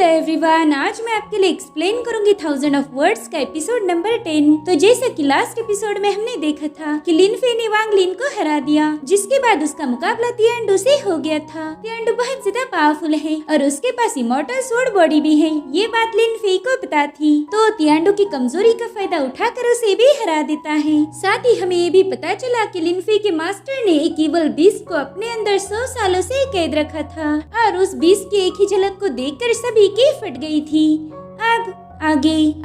Everyone, आज मैं आपके लिए एक्सप्लेन करूंगी 1000 ऑफ वर्ड्स का एपिसोड नंबर 10। तो जैसा कि लास्ट एपिसोड में हमने देखा था कि लिन फे ने वांग लिन को हरा दिया, जिसके बाद उसका मुकाबला तियांडू से हो गया था। तियांडू बहुत ज्यादा पावरफुल है और उसके पास इमॉर्टल स्वॉर्ड बॉडी भी है। ये बात लिन फे को पता थी, तो तियांडू की कमजोरी का फायदा उठाकर उसे भी हरा देता है। साथ ही हमें ये भी पता चला कि लिन फे के मास्टर ने एक इवल बीस्ट को अपने अंदर 100 सालों से कैद रखा था और उस बीस्ट की एक ही झलक को देखकर सभी की फट गई थी।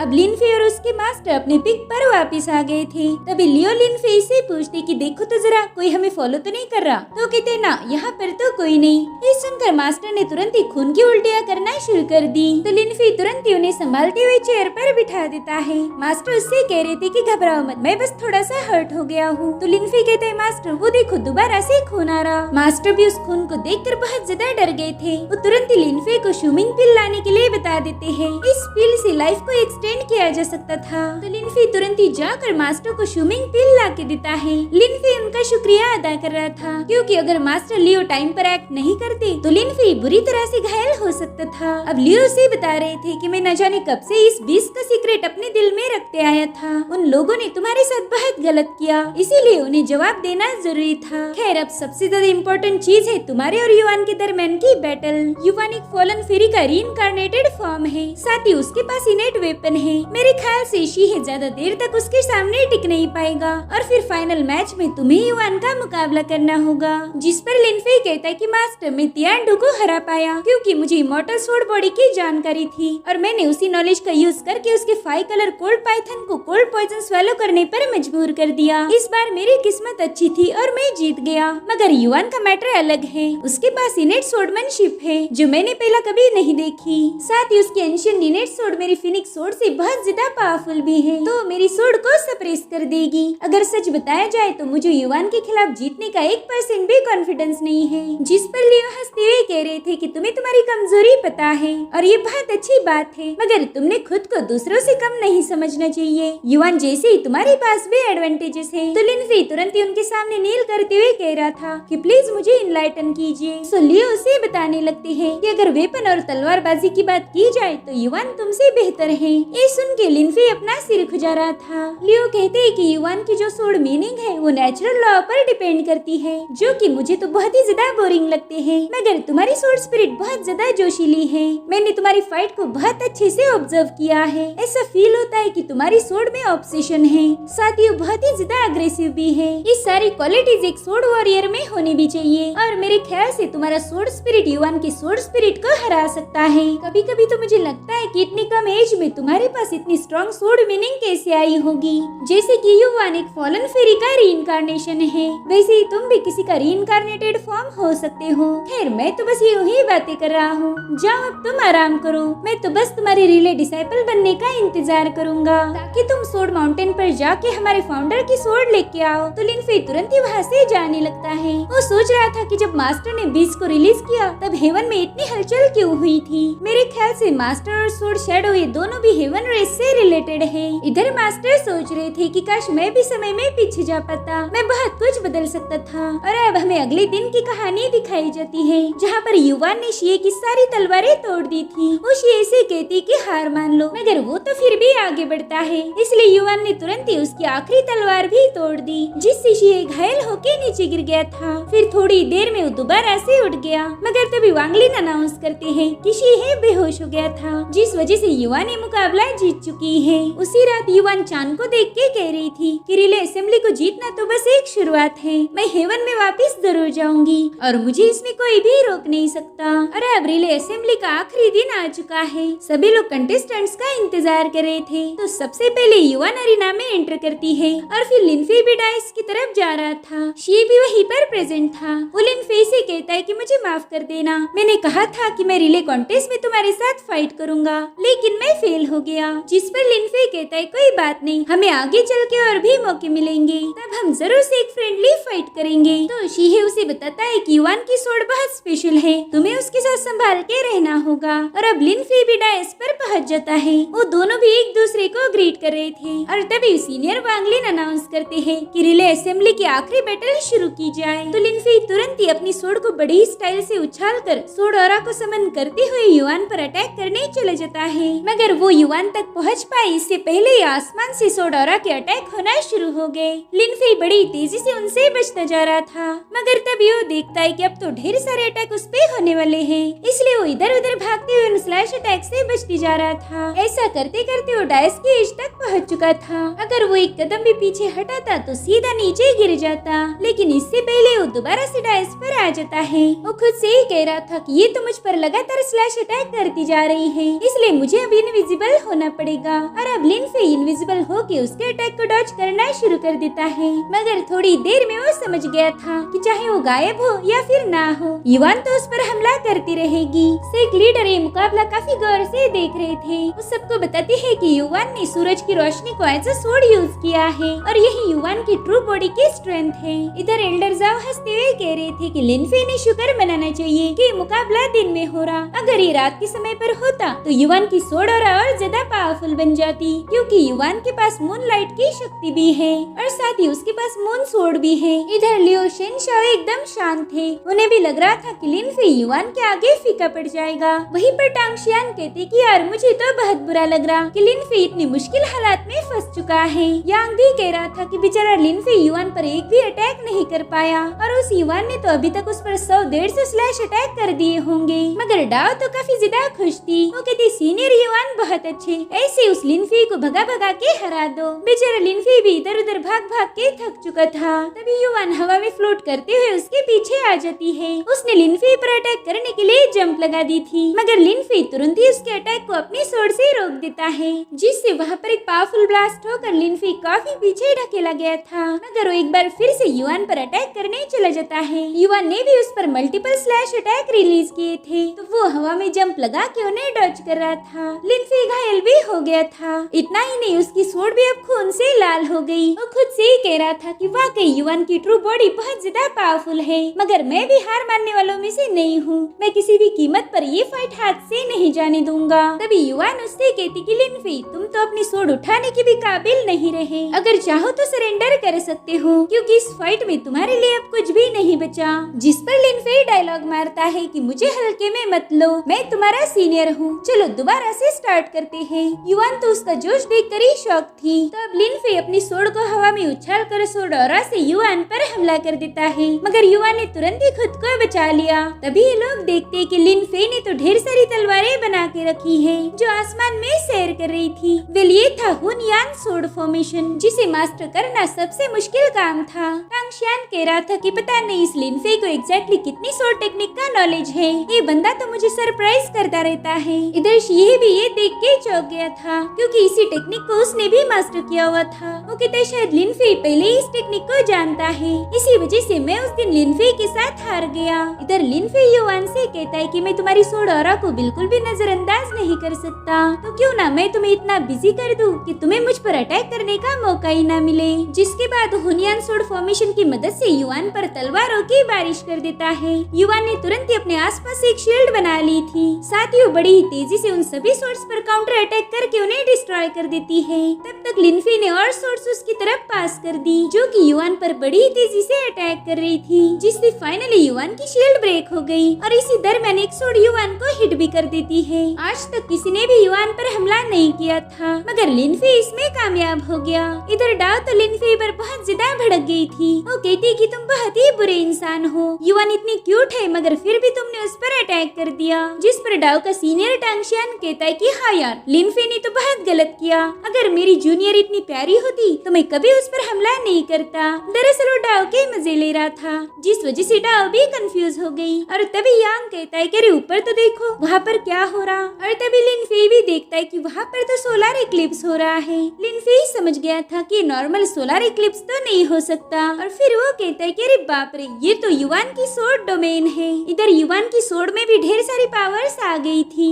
अब लिन फे और उसके मास्टर अपने पिक पर वापस आ गए थे। तभी लियो लिन फे से पूछते कि देखो तो जरा, कोई हमें फॉलो तो नहीं कर रहा? तो कहते ना, यहाँ पर तो कोई नहीं। ये सुनकर मास्टर ने तुरंत ही खून की उल्टियाँ करना शुरू कर दी। तो लिन फे तुरंत ही उन्हें संभालते हुए चेयर पर बिठा देता है। मास्टर उससे कह रहे थे कि घबराओ मत, मैं बस थोड़ा सा हर्ट हो गया हूँ। तो लिन फे कहते हैं, मास्टर वो देखो दोबारा से खून आ रहा। मास्टर भी उस खून को देखकर बहुत ज्यादा डर गए थे। वो तुरंत ही लिन फे को स्विमिंग पूल लाने के लिए बता देते हैं। इस पूल से लाइफ को एक्सटेंड किया जा सकता था। तो लिन फे तुरंत ही जाकर मास्टर को स्विमिंग पूल ला के देता है। लिन फे उनका शुक्रिया अदा कर रहा था, क्योंकि अगर मास्टर लियो टाइम पर एक्ट नहीं करते तो लिन फे बुरी तरह से घायल हो सकता था। अब लियो से बता रहे थे कि मैं न जाने कब से इस बीस्ट का सीक्रेट अपने दिल में रखते आया था। उन लोगों ने तुम्हारे साथ बहुत गलत किया, इसीलिए उन्हें जवाब देना जरूरी था। खैर, अब सबसे ज्यादा इम्पोर्टेंट चीज है तुम्हारे और युवान के दरमियान की बैटल। युवान एक फॉलन फेरी का रीइंकार्नेटेड फॉर्म है, साथ ही उसके पास इनेट वेपन है। मेरे ख्याल से शीहे ज्यादा देर तक उसके सामने टिक नहीं पाएगा और फिर फाइनल मैच में तुम्हें युवान का मुकाबला करना होगा। जिस पर लिन फे कहता है कि मास्टर, मैं तियांडू को हरा पाया क्योंकि मुझे इमॉर्टल स्वॉर्ड बॉडी की जानकारी थी और मैंने उसी नॉलेज का यूज करके उसके 5 कलर कोल्ड पाइथन को कोल्ड पॉइजन स्वेलो करने पर मजबूर कर दिया। इस बार मेरी किस्मत अच्छी थी और मैं जीत गया। मगर युवान का मैटर अलग है, उसके पास इनेट स्वॉर्डमैनशिप है जो मैंने पहला कभी नहीं देखी। साथ ही उसकी एंशिएंट इनेट स्वॉर्ड मेरी फिनिक्स स्वॉर्ड से बहुत ज्यादा पावरफुल भी है, तो मेरी स्वॉर्ड को सप्रेस कर देगी। अगर सच बताया जाए तो मुझे युवान के खिलाफ जीतने का 1% भी कॉन्फिडेंस नहीं है। जिस पर लियो हंसते हुए कह रहे थे कि तुम्हें तुम्हारी कमजोरी पता है और ये बहुत अच्छी बात है, मगर तुमने खुद को दूसरों से कम नहीं समझना चाहिए। युवान जैसे ही तुम्हारे पास भी एडवांटेजेस है। तो लिन फे तुरंत ही उनके सामने नील करते हुए कह रहा था कि प्लीज मुझे इनलाइटन कीजिए। सो लियो उसे बताने लगते हैं कि अगर वेपन और तलवारबाजी की बात की जाए तो युवान तुमसे बेहतर है। ये सुन के लिन फे अपना सिर खुजा रहा था। लियो कहते हैं कि युवान की जो स्वॉर्ड मीनिंग है वो नेचुरल लॉ पर डिपेंड करती है, जो कि मुझे तो बहुत ही ज्यादा बोरिंग लगते हैं। मगर तुम्हारी स्वॉर्ड स्पिरिट बहुत ज्यादा जोशीली है। मैंने तुम्हारी फाइट को बहुत अच्छे से ऑब्जर्व किया है। ऐसा फील होता है कि तुम्हारी स्वॉर्ड में ऑब्सेशन है, साथ ही बहुत ही ज्यादा अग्रेसिव भी है। ये सारी क्वालिटीज एक स्वॉर्ड वॉरियर में होनी भी चाहिए और मेरे ख्याल से तुम्हारा स्वॉर्ड स्पिरिट युवान की स्वॉर्ड स्पिरिट को हरा सकता है। कभी कभी तो मुझे लगता है कि इतनी कम एज में तुम्हारे पास इतनी स्ट्रॉन्ग स्वॉर्ड मीनिंग कैसे आई होगी, जैसे कि युवान एक फॉलन फेरी का रीइंकार्नेशन है, वैसे ही तुम भी किसी का रीइंकार्नेटेड फॉर्म हो सकते हो। खैर, मैं तो बस यूं ही बातें कर रहा हूँ। जाओ अब तुम आराम करो, मैं तो बस तुम्हारे रिले डिसाइपल बनने का इंतजार करूंगा ताकि तुम स्वॉर्ड माउंटेन पर जाके हमारे फाउंडर की स्वॉर्ड लेके आओ। तो लिन फे तुरंत ही वहाँ से जाने लगता है। वो सोच रहा था कि जब मास्टर ने बीस्ट को रिलीज किया तब हेवन में इतनी हलचल क्यों हुई थी। मेरे ख्याल से मास्टर और स्वॉर्ड शैडो ये दोनों भी हेवन रेस से रिलेटेड है। इधर मास्टर सोच रहे थे कि काश मैं भी समय में पीछे जा पाता, मैं बहुत कुछ बदल सकता था। और अब हमें अगले दिन की कहानी दिखाई जाती है, जहाँ पर युवान ने शिए की सारी तलवारें तोड़ दी थी। वो शिए से कहती कि हार मान लो, मगर वो तो फिर भी आगे बढ़ता है, इसलिए युवान ने तुरंत ही उसकी आखिरी तलवार भी तोड़ दी, जिससे शिए घायल होके नीचे गिर गया था। फिर थोड़ी देर में वो दोबारा से उठ गया, मगर तभी वांग लिन अनाउंस करते हैं कि शिए बेहोश हो गया था, जिस वजह से युवान ने मुकाबला जीत चुकी है। उसी रात युवान चांद को देख के कह रही थी कि रिले असेंबली को जीतना तो बस एक शुरुआत है, मैं हेवन में वापस जरूर जाऊंगी और मुझे इसमें कोई भी रोक नहीं सकता। और अब रिले असेंबली का आखिरी दिन आ चुका है। सभी लोग कंटेस्टेंट्स का इंतजार कर रहे थे। तो सबसे पहले युवान अरीना में एंटर करती है और फिर लिन फे भी डाइस की तरफ जा रहा था। शी भी वहीं पर प्रेजेंट था। वो लिन फे से कहता है कि मुझे माफ कर देना, मैंने कहा था कि मैं रिले कॉन्टेस्ट में तुम्हारे साथ फाइट करूंगा, लेकिन मैं में फेल हो गया, जिस पर लिनफे कहता है कोई बात नहीं, हमें आगे चल के और भी मौके मिलेंगे, तब हम जरूर से एक फ्रेंडली फाइट करेंगे। तो शीहे उसे बताता है कि युआन की स्वॉर्ड बहुत स्पेशल है, तुम्हें उसके साथ संभाल के रहना होगा। और अब लिनफे भी डायस पर पहुंच जाता है। वो दोनों भी एक दूसरे को ग्रीट कर रहे थे और तभी सीनियर वांग लिन अनाउंस करते हैं कि रिले असेंबली की आखिरी बैटल शुरू की जाए। तो लिनफे तुरंत ही अपनी स्वॉर्ड को बड़ी स्टाइल से उछालकर स्वॉर्ड ऑरा को समन करते हुए युआन पर अटैक करने चले जाता है, मगर वो युआन तक पहुंच पाए इससे पहले ही आसमान से स्वॉर्ड ऑरा के अटैक होना शुरू हो गए। लिनफे बड़ी तेजी से उनसे बचता जा रहा था, मगर तभी वो देखता है कि अब तो ढेर सारे अटैक उस पे होने वाले हैं, इसलिए वो इधर उधर भागते हुए उन स्लैश अटैक से बचती जा रहा था। ऐसा करते करते वो डायस की एज तक पहुंच चुका था। अगर वो एक कदम भी पीछे हटाता तो सीधा नीचे गिर जाता, लेकिन इससे पहले वो दोबारा से डायस पर आ जाता है। वो खुद से ही कह रहा था कि ये तो मुझ पर लगातार स्लैश अटैक करती जा रही है, इसलिए मुझे अब इनविजिबल होना पड़ेगा। और अब लिनफे इनविजिबल होके उसके अटैक को डॉज करना शुरू कर देता है, मगर थोड़ी देर में वो समझ गया था कि चाहे वो गायब हो या फिर ना हो, युआन तो उस पर हमला करती रहेगी। सेक लीडर ये मुकाबला काफी गौर से देख रहे थे। वो सबको बताते हैं कि युआन ने सूरज की रोशनी को एज अ स्वॉर्ड यूज किया है और यही युआन की ट्रू बॉडी की स्ट्रेंथ है। इधर एल्डर जाओ हंसते हुए कह रहे थे कि लिनफे ने शुक्र मनाना चाहिए कि मुकाबला दिन में हो रहा, अगर ये रात के समय पर होता तो युआन की स्वॉर्ड और ज्यादा पावरफुल बन जाती, क्योंकि युआन के पास मून लाइट की शक्ति भी है और साथ ही उसके पास मून स्वॉर्ड भी है। इधर लियो शेन शाओ एकदम शांत थे, उन्हें भी लग रहा था कि लिनफे युआन के आगे फीका पड़ जाएगा। वहीं पर टांगशियान कहते कि यार मुझे तो बहुत बुरा लग रहा कि लिनफे इतनी मुश्किल हालात में फंस चुका है। यांग भी कह रहा था कि बेचारा लिनफे युआन पर एक भी अटैक नहीं कर पाया और उस युआन ने तो अभी तक उस पर 100-150 स्लैश अटैक कर दिए होंगे। मगर डाओ तो काफी ज्यादा खुश थी, वो कहती सीनियर युआन बहुत अच्छे, ऐसे उस लिनफे को भगा भगा के हरा दो। बेचारा लिनफे भी इधर उधर भाग भाग के थक चुका था। तभी युआन हवा में फ्लोट करते हुए उसके पीछे आ जाती है। उसने लिनफे पर अटैक करने के लिए जंप लगा दी थी, मगर लिनफे तुरंत ही उसके अटैक को अपनी स्वॉर्ड से रोक देता है, जिससे वहाँ पर एक पावरफुल ब्लास्ट होकर लिनफे काफी पीछे ढकेला गया था। मगर वो एक बार फिर से युआन पर अटैक करने चला जाता है। युआन ने भी उस पर मल्टीपल स्लैश अटैक रिलीज किए थे, तो वो हवा में जंप लगा के उन्हें डॉज कर रहा था। लिनफे घायल भी हो गया था। इतना ही नहीं, उसकी स्वॉर्ड भी अब खून से लाल हो गई। वो खुद से ही कह रहा था कि वाकई युआन की ट्रू बॉडी बहुत ज्यादा पावरफुल है, मगर मैं भी हार मानने वालों में से नहीं हूँ। मैं किसी भी कीमत पर ये फाइट हाथ से नहीं जाने दूंगा। तभी युआन उससे कहती कि लिनफे तुम तो अपनी स्वॉर्ड उठाने के भी काबिल नहीं रहे, अगर चाहो तो सरेंडर कर सकते हो, क्योंकि इस फाइट में तुम्हारे लिए अब कुछ भी नहीं बचा। जिस पर लिनफे डायलॉग मारता है कि मुझे हल्के में मत लो, मैं तुम्हारा सीनियर हूँ, चलो दोबारा से स्टार्ट करते हैं। युआन तो उसका जोश देखकर ही शॉक थी। तो अब लिनफे अपनी स्वॉर्ड को हवा में उछाल कर स्वॉर्ड ऑरा से युआन पर हमला कर देता है, मगर युआन ने तुरंत ही खुद को बचा लिया। तभी ये लोग देखते हैं कि लिनफे ने तो ढेर सारी तलवारें बना के रखी है जो आसमान में सैर कर रही थी। वेल ये था हुनयान स्वॉर्ड फॉर्मेशन, जिसे मास्टर करना सबसे मुश्किल काम था। टांगशियान कह रहा था कि पता नहीं इस लिनफे को एग्जैक्टली कितनी स्वॉर्ड टेक्निक का नॉलेज है, ये बंदा तो मुझे सरप्राइज करता रहता है। इधर शीहे भी ये देख के चौंक गया था, क्योंकि इसी टेक्निक को उसने भी मास्टर किया हुआ था। वो कहता है शायद लिनफे पहले ही इस टेक्निक को जानता है, इसी वजह से मैं उस दिन लिनफे के साथ हार गया। इधर लिनफे युआन से कहता है कि मैं तुम्हारी स्वॉर्ड ऑरा को बिल्कुल भी नजरअंदाज नहीं कर सकता, तो क्यों ना मैं तुम्हें इतना बिजी कर दूं कि तुम्हें मुझ पर अटैक करने का मौका ही ना मिले। जिसके बाद हुनयान स्वॉर्ड फॉर्मेशन की मदद से युआन पर तलवारों की बारिश कर देता है। युआन ने तुरंत ही अपने आसपास एक शील्ड बना ली थी, साथ ही वो बड़ी ही तेजी से उन सभी स्वॉर्ड्स पर काउंटर अटैक करके उन्हें डिस्ट्रॉय कर देती है। तब तक लिनफे ने और स्वॉर्ड्स उसकी तरफ पास कर दी, जो कि युआन पर बड़ी ही तेजी से अटैक कर रही थी, जिससे फाइनली युआन की शील्ड ब्रेक हो गई और इसी दरमियान एक स्वॉर्ड युआन को हिट भी कर देती है। आज तक किसी ने भी युआन पर हमला नहीं किया था, मगर लिनफे इसमें कामयाब हो गया। इधर डाओ तो लिनफे पर बहुत ज्यादा भड़क गई थी। वो कहती कि तुम बहुत ही बुरे इंसान हो, युआन इतनी क्यूट है मगर फिर भी तुमने उस पर अटैक कर दिया। जिस पर डाओ का सीनियर टांगशियान कहता है कि हाँ यार, लिनफे ने तो बहुत गलत किया, अगर मेरी जूनियर इतनी प्यारी होती तो मैं कभी उस पर हमला नहीं करता। दरअसल वो डाओ के मजे ले रहा था, जिस वजह से डाओ भी कंफ्यूज हो गई। और तभी यांग कहता है कि अरे ऊपर तो देखो वहाँ पर क्या हो रहा। और तभी लिनफे भी देखता है कि वहाँ पर तो सोलर इक्लिप्स हो रहा है। लिनफे समझ गया था कि नॉर्मल सोलर इक्लिप्स तो नहीं हो सकता, और फिर वो कहता है कि अरे बाप रे, ये तो युआन की स्वॉर्ड डोमेन है। इधर युआन की स्वॉर्ड में भी ढेर सारी पावर्स आ गई थी।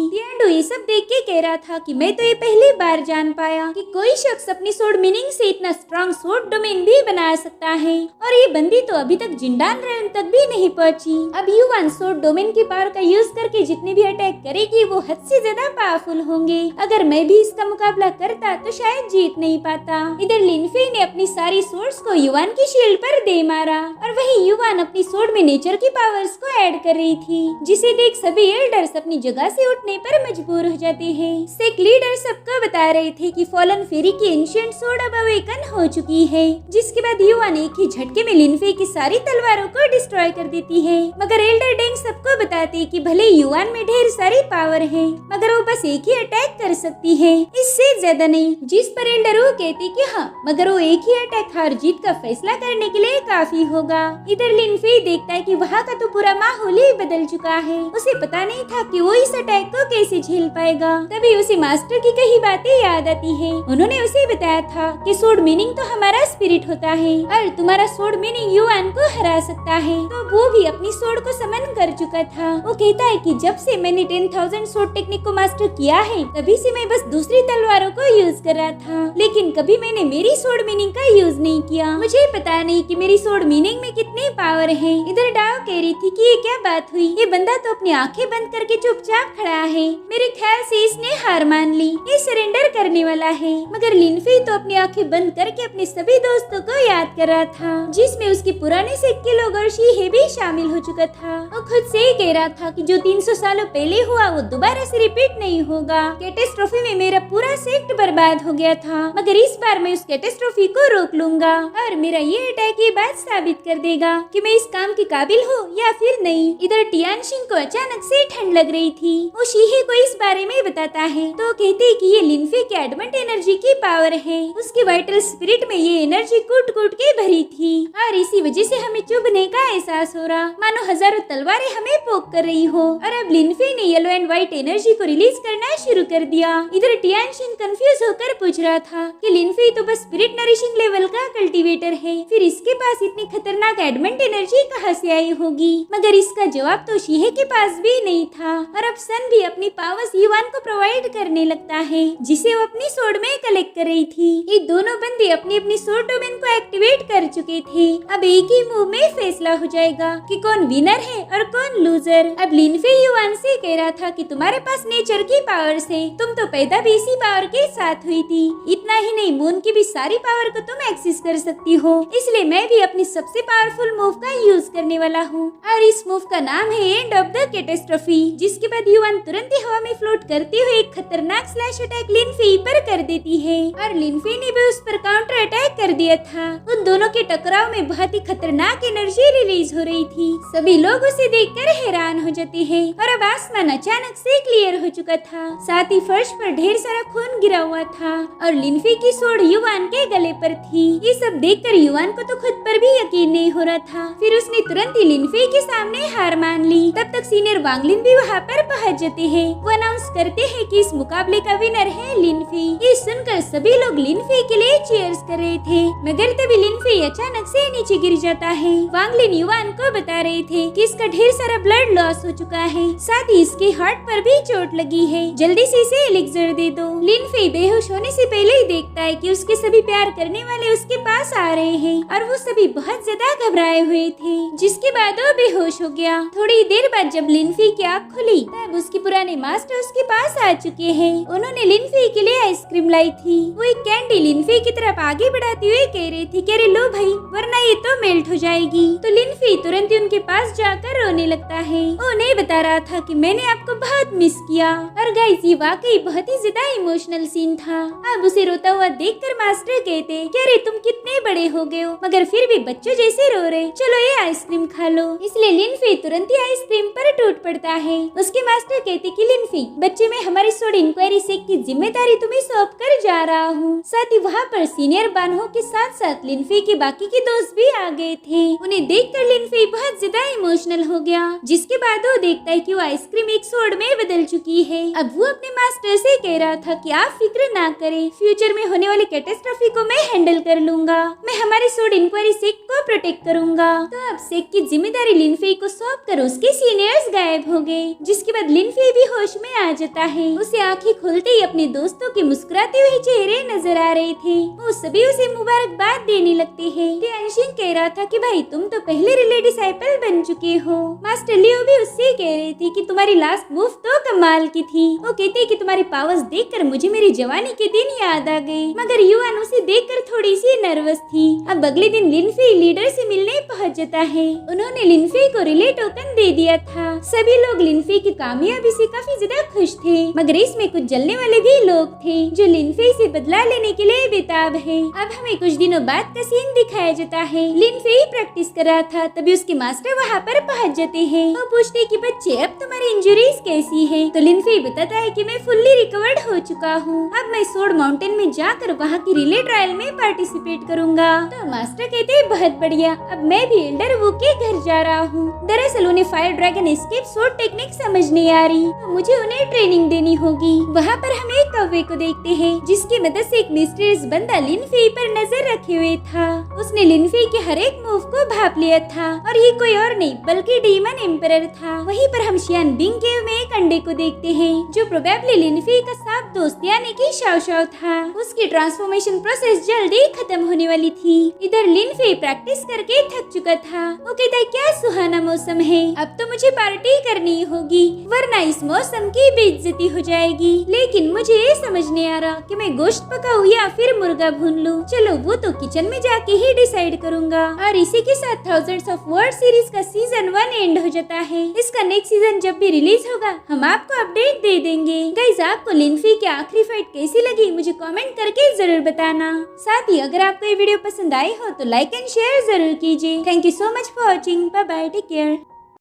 ये सब देख के ये कह रहा था कि मैं तो ये पहली बार जान पाया कि कोई शख्स अपनी सोड मीनिंग से इतना स्ट्रॉन्ग सोड डोमेन भी बना सकता है। और ये बंदी तो अभी तक जिंडान रेलम तक भी नहीं पहुंची। अब युवान सोड डोमेन की पावर का यूज करके जितने भी अटैक करेगी वो हद से ज्यादा पावरफुल होंगे। अगर मैं भी इसका मुकाबला करता तो शायद जीत नहीं पाता। इधर लिनफे ने अपनी सारी सोर्स को युवान की शील्ड पर दे मारा और वही युवान अपनी सोड में नेचर की पावर्स को ऐड कर रही थी, जिसे देख सभी एल्डर्स अपनी जगह से उठने पर मजबूर हो जाते हैं। सेक लीडर सबको बता रहे थे कि फॉलन फेरी की एंशिएंट सोड अब अवेकन हो चुकी है, जिसके बाद युवान एक ही झटके में लिनफे की सारी तलवारों को डिस्ट्रॉय कर देती है। मगर एल्डर डेंग सबको बताते कि भले युवान में ढेर सारी पावर है मगर वो बस एक ही अटैक कर सकती है, इससे ज्यादा नहीं। जिस पर एल्डर वो कहती कि हाँ मगर वो एक ही अटैक हार जीत का फैसला करने के लिए काफी होगा। इधर लिनफे देखता है कि वहाँ का तो पूरा माहौल ही बदल चुका है। उसे पता नहीं था कि वो इस अटैक को कैसे झेल पाएगा। तभी उसे मास्टर की कही बातें याद आती है। उन्होंने उसे बताया था कि सोड मीनिंग तो हमारा स्पिरिट होता है और तुम्हारा सोड मीनिंग युवान को हरा सकता है। तो वो भी अपनी सोड को समन कर चुका था। वो कहता है कि जब से मैंने 10,000 सोड टेक्निक को मास्टर किया है तभी से मैं बस दूसरी तलवारों को यूज कर रहा था, लेकिन कभी मैंने मेरी सोड मीनिंग का यूज नहीं किया। मुझे पता नहीं कि मेरी सोड मीनिंग में कितनी पावर है। इधर डाओ कह रही थी कि ये क्या बात हुई, ये बंदा तो अपनी आंखें बंद करके चुपचाप खड़ा है। मेरे ख्याल से इसने हार मान ली, ये सरेंडर करने वाला है। मगर लिनफे तो अपनी आंखें बंद करके अपने सभी दोस्तों को याद कर रहा था, जिसमें उसके पुराने सिक्के लोग और शीहे भी शामिल हो चुका था। वो खुद से ही कह रहा था कि जो 300 सालों पहले हुआ वो दोबारा से रिपीट नहीं होगा। कैटेस्ट्रोफी में मेरा पूरा सेक्ट बर्बाद हो गया था, मगर इस बार मैं उस कैटेस्ट्रोफी को रोक लूंगा और मेरा ये अटैक ये बात साबित कर देगा कि मैं इस काम के काबिल हूँ या फिर नहीं। इधर टियानशिंग को अचानक से ठंड लग रही थी। वो शीहे को इस बारे में बताता है तो कहते हैं कि ये लिनफे के एडमेंट एनर्जी की पावर है। उसके वाइटल स्पिरिट में ये एनर्जी कूट कूट के भरी थी और इसी वजह से हमें चुभने का एहसास हो रहा, मानो हजारों तलवारें हमें पोक कर रही हो। और अब लिनफे ने येलो एंड व्हाइट एनर्जी को रिलीज करना शुरू कर दिया। इधर टियानशिंग कंफ्यूज होकर पूछ रहा था कि लिनफे तो बस स्पिरिट नरिशिंग लेवल का कल्टीवेटर है, फिर इसके पास इतनी खतरनाक एडमेंट एनर्जी कहाँ से आई होगी। मगर इसका जवाब तो शीहे के पास भी नहीं था। और अब सन भी अपनी पावर्स युवान को प्रोवाइड करने लगता है, जिसे वो अपनी सोड में कलेक्ट कर रही थी। ये दोनों बंदे अपनी अपनी सोड डोमेन को एक्टिवेट कर चुके थे। अब एक ही मूव में फैसला हो जाएगा कि कौन विनर है और कौन लूजर। अब लिनफे युवान से कह रहा था कि तुम्हारे पास नेचर की पावर्स है, तुम तो पैदा भी इसी पावर के साथ हुई थी। इतना ही नहीं, मून की भी सारी पावर को तुम एक्सेस कर सकती हो, इसलिए मैं भी अपनी सबसे पावरफुल मूव का यूज करने वाला हूँ और इस मूव का नाम है एंड ऑफ द कैटेस्ट्रोफी। जिसके बाद युवान तुरंत ही हवा में फ्लोट करते हुए एक खतरनाक स्लैश अटैक लिनफे पर कर देती है और लिनफे ने भी उस पर काउंटर अटैक कर दिया था। उन दोनों के टकराव में बहुत ही खतरनाक एनर्जी रिलीज हो रही थी। सभी लोग उसे देखकर हैरान हो जाते हैं और अब आसमान अचानक से क्लियर हो चुका था, साथ ही फर्श पर ढेर सारा खून गिरा हुआ था और लिनफे की सोड युवान के गले पर थी। ये सब देखकर युवान को तो खुद पर भी यकीन नहीं हो रहा था। फिर उसने तुरंत ही लिनफे के सामने हार मान ली। तब तक सीनियर वांगलिन भी वहाँ पर पहुँच जाते हैं। वो अनाउंस करते हैं कि इस मुकाबले का विनर है लिनफे। ये सुनकर सभी लोग लिनफे के लिए चीयर्स कर रहे थे, मगर तभी लिनफे अचानक से नीचे गिर जाता है। वांगलिन युवान को बता रहे थे कि इसका ढेर सारा ब्लड लॉस हो चुका है, साथ ही इसके हार्ट पर भी चोट लगी है, जल्दी से इसे एलिक्सर दे दो। लिनफे बेहोश होने से पहले ही देखता है कि उसके सभी प्यार करने वाले उसके पास आ रहे हैं और वो सभी बहुत ज्यादा घबराए हुए थे, जिसके बाद वो बेहोश हो गया। थोड़ी देर बाद जब लिनफे की आँख खुली तब उसके पुराने मास्टर उसके पास आ चुके हैं। उन्होंने लिनफे के लिए आइसक्रीम लाई थी। वो एक कैंडी लिनफे की तरफ आगे बढ़ाते हुए कह रही थी कि अरे लो भाई, वरना ये तो मेल्ट हो जाएगी। तो लिनफे तुरंत ही उनके पास जाकर रोने लगता है। वो उन्हें बता रहा था कि मैंने आपको बहुत मिस किया। और गाइस, ये वाकई बहुत ही ज्यादा इमोशनल सीन था। अब उसे रोता हुआ देखकर मास्टर कहते कि अरे तुम कितने बड़े हो गए हो, मगर फिर भी बच्चों जैसे रो रहे, चलो ये आइसक्रीम खा लो। इसलिए लिनफे तुरंत ही आइसक्रीम पर टूट पड़ता है। उसके मास्टर कहते कि लिनफे, बच्चे में हमारी सोड इंक्वायरी सेक की जिम्मेदारी तुम्हें सौंप कर जा रहा हूँ। साथ ही वहाँ पर सीनियर बानहो के साथ साथ लिनफे के बाकी के दोस्त भी आ गए थे। उन्हें देखकर लिनफे बहुत ज्यादा इमोशनल हो गया, जिसके बाद वो देखता है कि वो आइसक्रीम एक सोड में बदल चुकी है। अब वो अपने मास्टर से कह रहा था कि आप फिक्र ना करें, फ्यूचर में होने वाली कैटेस्ट्रोफी को मैं हैंडल कर लूंगा। मैं हमारी सोड इंक्वायरी सेक को प्रोटेक्ट करूंगा। तो अब सेक की जिम्मेदारी लिनफे को सौंप कर उसके सीनियर्स गायब हो गए, जिसके बाद लिनफे भी होश में आ जाता है। उसे आंखें खोलते ही अपने दोस्तों के मुस्कुराते हुए चेहरे नजर आ रहे थे। वो सभी उसे मुबारकबाद देने लगते हैं। टियानशिन कह रहा था कि भाई तुम तो पहले रिले डिसाइपल बन चुके हो। मास्टर लियो भी उससे कह रहे थे कि तुम्हारी लास्ट मूव तो कमाल की थी। वो कहते कि तुम्हारे पावर्स देखकर मुझे मेरी जवानी के दिन याद आ गए। मगर युआन उसे देखकर थोड़ी सी नर्वस थी। अब अगले दिन लिनफे लीडर से मिलने पहुंच जाता है। उन्होंने लिनफे को रिले टोकन दे दिया था। सभी लोग लिनफे की कामयाबी से काफी ज्यादा खुश थे, मगर इसमें कुछ जलने वाले भी लोग थे जो लिनफे से बदला लेने के लिए बेताब है। अब हमें कुछ दिनों बाद का सीन दिखाया जाता है। लिनफे ही प्रैक्टिस कर रहा था, तभी उसके मास्टर वहाँ पर पहुँच जाते हैं। वो पूछते कि बच्चे अब तुम्हारी इंजरीज कैसी है? तो लिनफे बताता है कि मैं फुल्ली रिकवर्ड हो चुका हूँ। अब मैं सोड माउंटेन में जाकर वहाँ की रिले ट्रायल में पार्टिसिपेट करूँगा। तो मास्टर कहते हैं बहुत बढ़िया, अब मैं भी एल्डर वू के घर जा रहा हूँ। दरअसल उन्हें फायर ड्रैगन एस्केप सोड टेक्निक समझ नहीं आ रही, तो मुझे उन्हें ट्रेनिंग देनी होगी। वहाँ पर हम एक कौवे को देखते हैं जिसकी मदद से एक मिस्टीरियस बंदा लिनफे पर नजर रखे हुए था। उसने लिनफे के हर एक मूव को भाप लिया था और ये कोई और नहीं बल्कि डीमन एम्परर था। वहीं पर हम शियान बिंग केव में एक अंडे को देखते हैं जो प्रोबेबली लिनफे का साफ दोस्त यानी कि शाओ शाओ था। उसकी ट्रांसफॉर्मेशन प्रोसेस जल्दी खत्म होने वाली थी। इधर लिनफे प्रैक्टिस करके थक चुका था। वो कहता है क्या सुहाना मौसम है, अब तो मुझे पार्टी करनी होगी वरना इस मौसम की बेइज्जती हो जाएगी। लेकिन मुझे ये समझ नहीं आ रहा कि मैं गोश्त पकाऊं या फिर मुर्गा भून लूं। चलो वो तो किचन में जाके ही डिसाइड करूंगा। और इसी के साथ थाउजेंड्स ऑफ वर्ड सीरीज का सीजन 1 एंड हो जाता है। इसका नेक्स्ट सीजन जब भी रिलीज होगा हम आपको अपडेट दे देंगे। गाइस आपको लिनफे की आखिरी फाइट कैसी लगी मुझे कमेंट करके जरूर बताना। साथ ही अगर आपको ये वीडियो पसंद आई हो तो लाइक एंड शेयर जरूर कीजिए। Thank you so much for watching. Bye bye, take care.